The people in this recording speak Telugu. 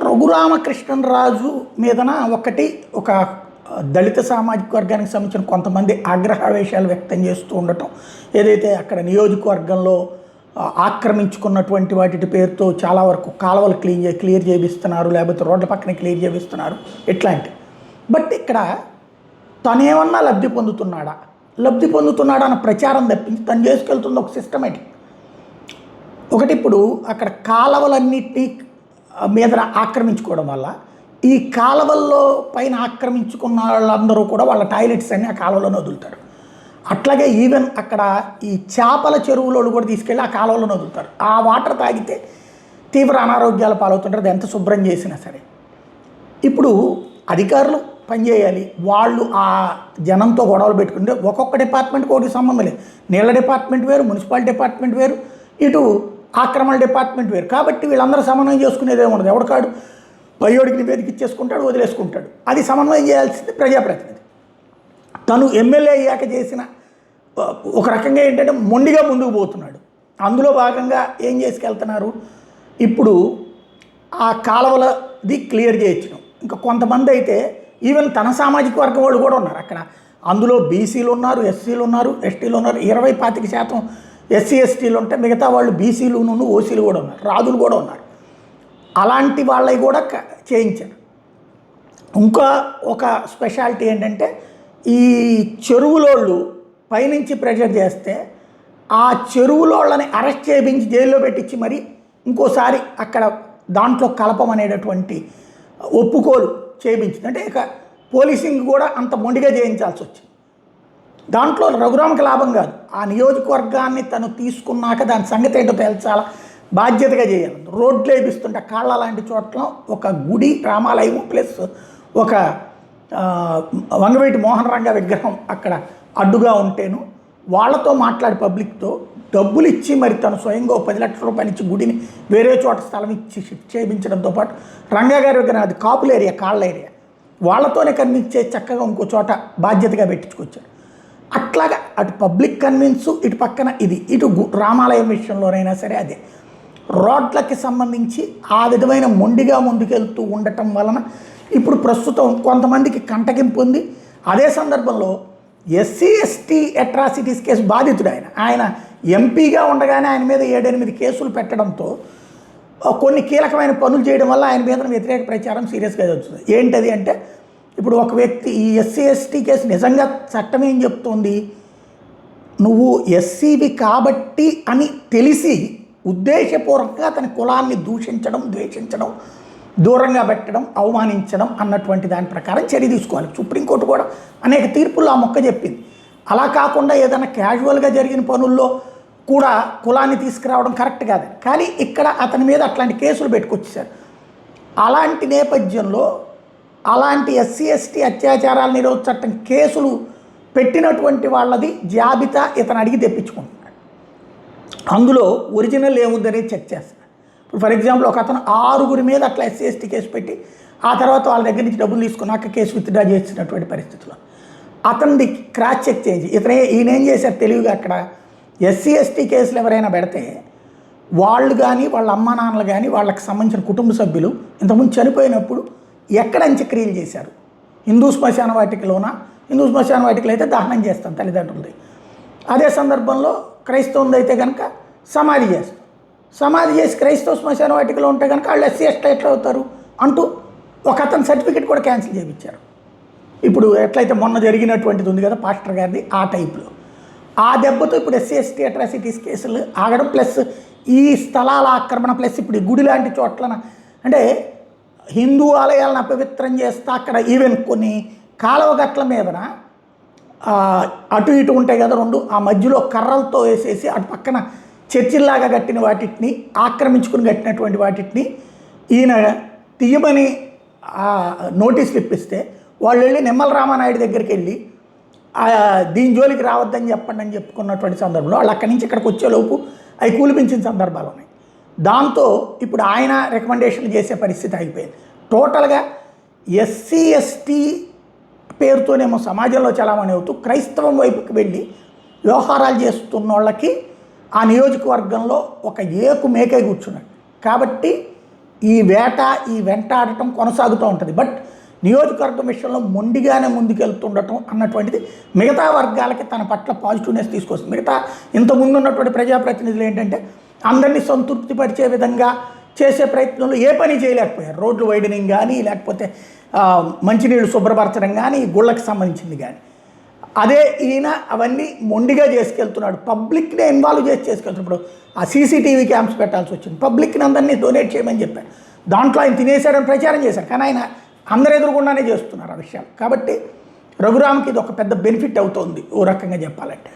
రఘురామకృష్ణరాజు మీదన ఒక దళిత సామాజిక వర్గానికి సంబంధించిన కొంతమంది ఆగ్రహావేశాలు వ్యక్తం చేస్తూ ఉండటం, ఏదైతే అక్కడ నియోజకవర్గంలో ఆక్రమించుకున్నటువంటి వాటి పేరుతో చాలా వరకు కాలువలు క్లియర్ చేపిస్తున్నారు, లేకపోతే రోడ్ల పక్కన క్లియర్ చేపిస్తున్నారు ఇట్లాంటి. బట్ ఇక్కడ తనేమన్నా లబ్ధి పొందుతున్నాడా అన్న ప్రచారం తప్పించి తను చేసుకెళ్తుంది ఒక సిస్టమేటిక్. ఒకటి, ఇప్పుడు అక్కడ కాలువలన్నిటినీ మీద ఆక్రమించుకోవడం వల్ల ఈ కాలువల్లో పైన ఆక్రమించుకున్న వాళ్ళందరూ కూడా వాళ్ళ టాయిలెట్స్ అన్నీ ఆ కాలువలోనే వదులుతారు. అట్లాగే ఈవెన్ అక్కడ ఈ చేపల చెరువులోళ్ళు కూడా తీసుకెళ్ళి ఆ కాలువలోనే వదులుతారు. ఆ వాటర్ తాగితే తీవ్ర అనారోగ్యాల పాలవుతుంటారు, అది ఎంత శుభ్రం చేసినా సరే. ఇప్పుడు అధికారులు పనిచేయాలి, వాళ్ళు ఆ జనంతో గొడవలు పెట్టుకుంటే ఒక్కొక్క డిపార్ట్మెంట్కి ఒకటి సంబంధం లేదు. నీళ్ళ డిపార్ట్మెంట్ వేరు, మున్సిపల్ డిపార్ట్మెంట్ వేరు, ఇటు ఆక్రమణ డిపార్ట్మెంట్ వేరు. కాబట్టి వీళ్ళందరూ సమన్వయం చేసుకునేది ఏముండదు. ఎవడికాడు పయ్యోడికి నివేదిక ఇచ్చేసుకుంటాడు, వదిలేసుకుంటాడు. అది సమన్వయం చేయాల్సింది ప్రజాప్రతినిధి. తను ఎమ్మెల్యే అయ్యాక చేసిన ఒక రకంగా ఏంటంటే మొండిగా ముందుకు పోతున్నాడు. అందులో భాగంగా ఏం చేసుకెళ్తున్నారు, ఇప్పుడు ఆ కాలువలది క్లియర్ చేయించడం. ఇంకా కొంతమంది అయితే ఈవెన్ తన సామాజిక వర్గం వాళ్ళు కూడా ఉన్నారు అక్కడ. అందులో బీసీలు ఉన్నారు, ఎస్సీలు ఉన్నారు, ఎస్టీలు ఉన్నారు. 20-25% ఎస్సీ ఎస్టీలు ఉంటే మిగతా వాళ్ళు బీసీలు ఓసీలు కూడా ఉన్నారు, రాజులు కూడా ఉన్నారు. అలాంటి వాళ్ళవి కూడా చేయించారు. ఇంకా ఒక స్పెషాలిటీ ఏంటంటే ఈ చెరువులోళ్ళు పైనుంచి ప్రెషర్ చేస్తే ఆ చెరువులోళ్ళని అరెస్ట్ చేయించి జైల్లో పెట్టించి మరి ఇంకోసారి అక్కడ దాంట్లో కలపమనేటటువంటి ఒప్పుకోలు చేయించింది. అంటే ఇక పోలీసింగ్ కూడా అంత మొండిగా చేయించాల్సి వచ్చింది. దాంట్లో రఘురామకి లాభం కాదు, ఆ నియోజకవర్గాన్ని తను తీసుకున్నాక దాని సంగతి ఏంటో తేల్చాలా, బాధ్యతగా చేయాలి. రోడ్లు వేపిస్తుంటే కాళ్ళ లాంటి చోట్ల ఒక గుడి, రామాలయం ప్లస్ ఒక వంగవీటి మోహన్ రంగ విగ్రహం అక్కడ అడ్డుగా ఉంటేను వాళ్ళతో మాట్లాడి పబ్లిక్తో డబ్బులు ఇచ్చి మరి తను స్వయంగా 10 లక్షల రూపాయలు ఇచ్చి గుడిని వేరే చోట స్థలం ఇచ్చి షిఫ్ట్ చేయించడంతో పాటు రంగా గారి విగ్రహం, అది కాపుల ఏరియా, కాళ్ళ ఏరియా, వాళ్ళతోనే కన్విన్స్ చక్కగా ఇంకో చోట బాధ్యతగా పెట్టించుకొచ్చారు. అట్లాగా అటు పబ్లిక్ కన్విన్స్, ఇటు పక్కన ఇది, ఇటు రామాలయం విషయంలోనైనా సరే అదే. రోడ్లకి సంబంధించి ఆ విధమైన మొండిగా ముందుకెళ్తూ ఉండటం వలన ఇప్పుడు ప్రస్తుతం కొంతమందికి కంటగింపు ఉంది. అదే సందర్భంలో ఎస్సీ ఎస్టీ అట్రాసిటీస్ కేసు బాధితుడు ఆయన ఎంపీగా ఉండగానే ఆయన మీద 7-8 కేసులు పెట్టడంతో కొన్ని కీలకమైన పనులు చేయడం వల్ల ఆయన మీద వ్యతిరేక ప్రచారం సీరియస్గా జరుగుతుంది. ఏంటది అంటే, ఇప్పుడు ఒక వ్యక్తి ఈ ఎస్సీ ఎస్టీ కేసు నిజంగా చట్టం ఏం చెప్తోంది, నువ్వు ఎస్సీవి కాబట్టి అని తెలిసి ఉద్దేశపూర్వకంగా తన కులాన్ని దూషించడం, ద్వేషించడం, దూరంగా పెట్టడం, అవమానించడం అన్నటువంటి దాని ప్రకారం చర్య తీసుకోవాలి. సుప్రీంకోర్టు కూడా అనేక తీర్పుల్లో ఆ మొక్క చెప్పింది. అలా కాకుండా ఏదైనా క్యాజువల్గా జరిగిన పనుల్లో కూడా కులాన్ని తీసుకురావడం కరెక్ట్ కాదు. కానీ ఇక్కడ అతని మీద అట్లాంటి కేసులు పెట్టుకొచ్చేసారు. అలాంటి నేపథ్యంలో అలాంటి ఎస్సీ ఎస్టీ అత్యాచారాల నిరోధక చట్టం కేసులు పెట్టినటువంటి వాళ్ళది జాబితా ఇతను అడిగి తెప్పించుకుంటున్నాడు. అందులో ఒరిజినల్ ఏముందనేది చెక్ చేస్తున్నాడు. ఇప్పుడు ఫర్ ఎగ్జాంపుల్ ఒక అతను 6 మీద అట్లా ఎస్సీ ఎస్టీ కేసు పెట్టి ఆ తర్వాత వాళ్ళ దగ్గర నుంచి డబ్బులు తీసుకున్నాక కేసు విత్డ్రా చేసినటువంటి పరిస్థితుల్లో అతనిది క్రాస్ చెక్ చేయించి ఈయన ఏం చేశారు తెలివిగా, అక్కడ ఎస్సీ ఎస్టీ కేసులు ఎవరైనా పెడితే వాళ్ళు కానీ వాళ్ళ అమ్మా నాన్నలు కానీ వాళ్ళకి సంబంధించిన కుటుంబ సభ్యులు ఇంతకుముందు చనిపోయినప్పుడు ఎక్కడ అంత్యక్రియలు చేశారు, హిందూ శ్మశాన వాటికలోనా, హిందూ శ్మశాన వాటికలు అయితే దహనం చేస్తాం తల్లిదండ్రులది. అదే సందర్భంలో క్రైస్తవుది అయితే కనుక సమాధి చేస్తాం. సమాధి చేసి క్రైస్తవ శ్మశాన వాటికలో ఉంటే కనుక వాళ్ళు ఎస్సీ ఎస్టీ ఎట్లా అవుతారు అంటూ ఒక అతని సర్టిఫికేట్ కూడా క్యాన్సిల్ చేయించారు. ఇప్పుడు ఎట్లయితే మొన్న జరిగినటువంటిది ఉంది కదా పాస్టర్ గారిది, ఆ టైప్లో ఆ దెబ్బతో ఇప్పుడు ఎస్సీ ఎస్టీ అట్రాసిటీస్ కేసులు ఆగడం, ప్లస్ ఈ స్థలాల ఆక్రమణ, ప్లస్ ఇప్పుడు ఈ గుడి లాంటి చోట్లన అంటే హిందూ ఆలయాలను అపవిత్రం చేస్తా అక్కడ ఈవెన్ కొన్ని కాలువ గట్ల మీదన అటు ఇటు ఉంటాయి కదా రెండు, ఆ మధ్యలో కర్రలతో వేసేసి అటు పక్కన చర్చిల్లాగా కట్టిన వాటిని ఆక్రమించుకుని కట్టినటువంటి వాటిని ఈయన తీయమని నోటీసులు ఇప్పిస్తే వాళ్ళు వెళ్ళి నిమ్మల రామానాయుడు దగ్గరికి వెళ్ళి దీని జోలికి రావద్దని చెప్పండి అని చెప్పుకున్నటువంటి సందర్భంలో వాళ్ళు అక్కడి నుంచి ఇక్కడికి వచ్చేలోపు అవి కూలిపించిన సందర్భాలు ఉన్నాయి. దాంతో ఇప్పుడు ఆయన రికమెండేషన్లు చేసే పరిస్థితి అయిపోయింది. టోటల్గా ఎస్సీ ఎస్టీ పేరుతోనేమో సమాజంలో చలామణి అవుతూ క్రైస్తవం వైపుకి వెళ్ళి వ్యవహారాలు చేస్తున్న వాళ్ళకి ఆ నియోజకవర్గంలో ఒక ఏకు మేకై కూర్చున్నాడు. కాబట్టి ఈ వేట ఈ వెంటాడటం కొనసాగుతూ ఉంటుంది. బట్ నియోజకవర్గం విషయంలో మొండిగానే ముందుకెళ్తుండటం అన్నటువంటిది మిగతా వర్గాలకి తన పట్ల పాజిటివ్నెస్ తీసుకొస్తుంది. మిగతా ఇంతకుముందు ఉన్నటువంటి ప్రజాప్రతినిధులు ఏంటంటే అందరినీ సంతృప్తిపరిచే విధంగా చేసే ప్రయత్నంలో ఏ పని చేయలేకపోయారు. రోడ్లు వైడనింగ్ కానీ, లేకపోతే మంచినీళ్ళు శుభ్రపరచడం కానీ, గుళ్ళకి సంబంధించింది కానీ. అదే ఈయన అవన్నీ మొండిగా చేసుకెళ్తున్నాడు. పబ్లిక్నే ఇన్వాల్వ్ చేసి చేసుకెళ్తున్నాడు. ఇప్పుడు ఆ సీసీటీవీ క్యామ్స్ పెట్టాల్సి వచ్చింది. పబ్లిక్ని అందరినీ డొనేట్ చేయమని చెప్పారు. దాంట్లో ఆయన తినేశాడని ప్రచారం చేశారు. కానీ ఆయన అందరు ఎదురుగుండానే చేస్తున్నారు ఆ విషయాలు. కాబట్టి రఘురామ్కి ఇది ఒక పెద్ద బెనిఫిట్ అవుతుంది ఓ రకంగా చెప్పాలంటే.